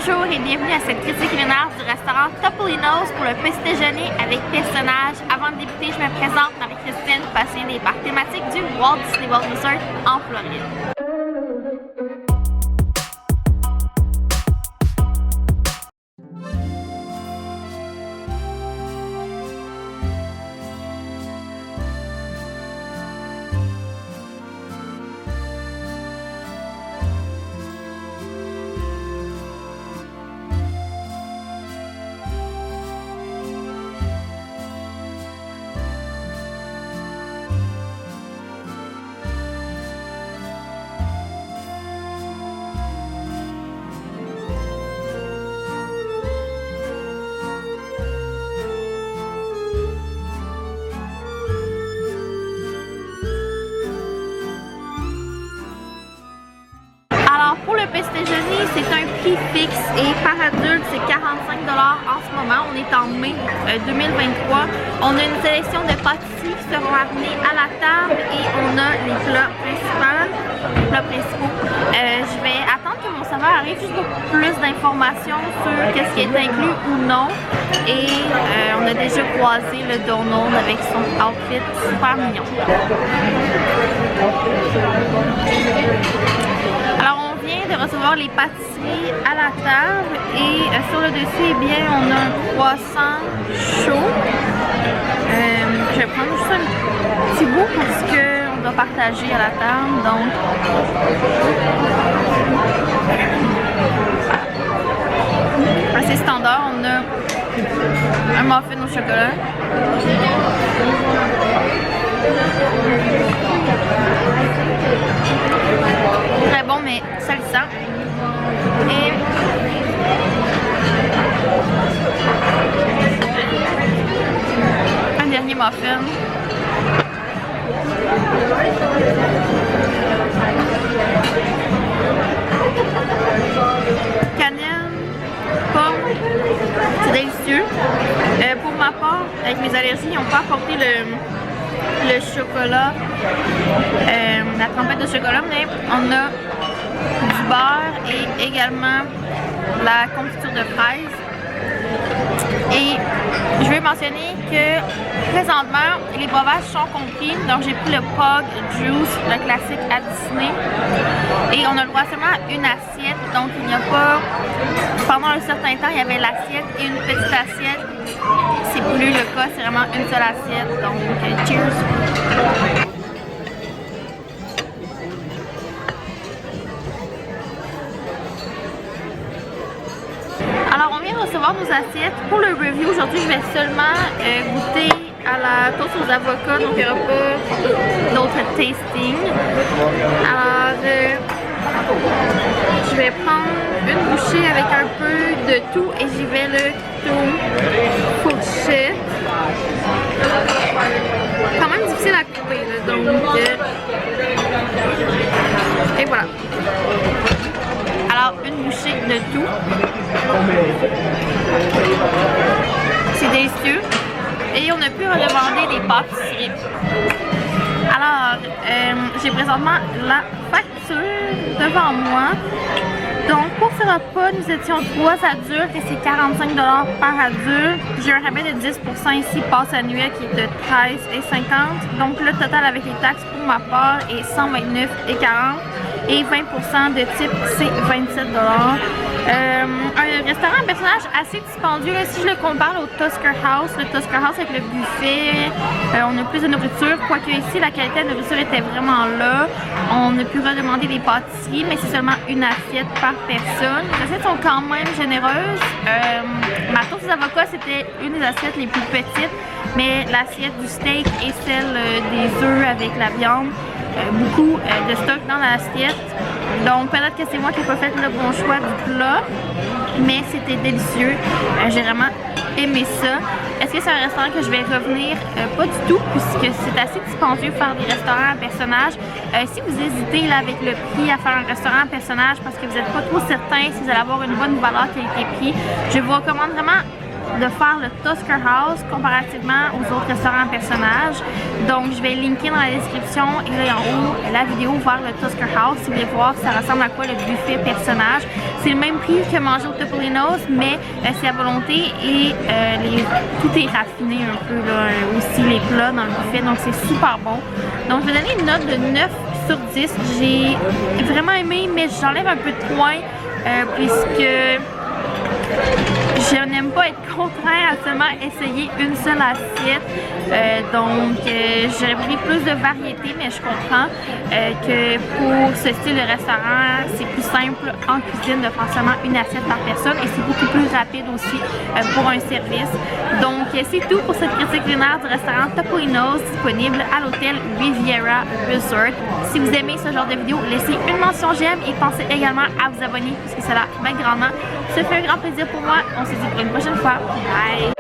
Bonjour et bienvenue à cette critique culinaire du restaurant Topolino's pour le petit déjeuner avec personnages. Avant de débuter, je me présente Marie-Christine, passionnée des parcs thématiques du Walt Disney World Resort en Floride. Pour le petit déjeuner, c'est un prix fixe et par adulte, c'est 45 $ en ce moment. On est en mai 2023. On a une sélection de pâtisseries qui seront amenées à la table et on a les plats principaux. Je vais attendre que mon serveur arrive juste pour plus d'informations sur ce qui est inclus ou non. Et on a déjà croisé le Donald avec son outfit super mignon. Alors on vient de recevoir les pâtisseries à la table et sur le dessus, eh bien, on a un croissant chaud. Je vais prendre juste un petit bout parce qu'on doit partager à la table. Donc, assez standard, on a un muffin au chocolat. Très bon mais salissant. Et un dernier muffin. Cannelle, pomme, c'est délicieux. Pour ma part, avec mes allergies, ils n'ont pas apporté le chocolat, la trompette de chocolat, mais on a du beurre et également la confiture de fraise. Et je vais mentionner que présentement les breuvages sont compris, donc j'ai pris le Pug Juice, le classique à Disney, et on a le droit seulement à une assiette, donc il n'y a pas, pendant un certain temps il y avait l'assiette et une petite assiette. C'est plus le cas, c'est vraiment une seule assiette, donc cheers! Alors on vient de recevoir nos assiettes. Pour le review, aujourd'hui je vais seulement goûter à la toast aux avocats, donc il n'y aura pas d'autres tasting. Alors je vais prendre une bouchée avec un peu de tout et j'y vais le fourchette. Quand même difficile à couper là, donc et voilà. Alors une bouchée de tout. C'est délicieux. Et on a pu redemander des pâtisseries. Alors, j'ai présentement la facture devant moi. Donc, pour ce repas, nous étions 3 adultes et c'est 45 $ par adulte. J'ai un rabais de 10% ici, passe annuelle qui est de 13,50 $. Donc, le total avec les taxes pour ma part est 129,40 $. Et 20% de type, c'est 27 $. Un restaurant à personnage assez dispendieux. Là, si je le compare au Tusker House, le Tusker House avec le buffet, on a plus de nourriture. Quoique ici, la qualité de la nourriture était vraiment là. On a pu redemander des pâtisseries, mais c'est seulement une assiette par personne. Les assiettes sont quand même généreuses. Ma toast aux avocats, c'était une des assiettes les plus petites, mais l'assiette du steak et celle des œufs avec la viande, beaucoup de stock dans l'assiette. Donc peut-être que c'est moi qui n'ai pas fait le bon choix du plat, mais c'était délicieux. J'ai vraiment aimé ça. Est-ce que c'est un restaurant que je vais revenir? Pas du tout, puisque c'est assez dispendieux faire des restaurants à personnages. Si vous hésitez là, avec le prix à faire un restaurant à personnage parce que vous n'êtes pas trop certain si vous allez avoir une bonne valeur qualité-prix, je vous recommande vraiment de faire le Tusker House comparativement aux autres restaurants personnages. Donc je vais linker dans la description et là en haut la vidéo vers le Tusker House si vous voulez voir ça ressemble à quoi le buffet personnage. C'est le même prix que manger au Topolino's, mais c'est à volonté et tout est raffiné un peu là, aussi les plats dans le buffet, donc c'est super bon. Donc je vais donner une note de 9 sur 10. J'ai vraiment aimé, mais j'enlève un peu de points puisque je n'aime pas être contraint à seulement essayer une seule assiette. Donc j'aurais pris plus de variété, mais je comprends que pour ce style de restaurant, c'est plus simple en cuisine de faire seulement une assiette par personne et c'est beaucoup plus rapide aussi pour un service. Donc c'est tout pour cette critique culinaire du restaurant Topolino's disponible à l'hôtel Riviera Resort. Si vous aimez ce genre de vidéo, laissez une mention j'aime et pensez également à vous abonner puisque cela m'aide grandement. Ça fait un grand plaisir pour moi. On se dit pour une prochaine fois. Bye!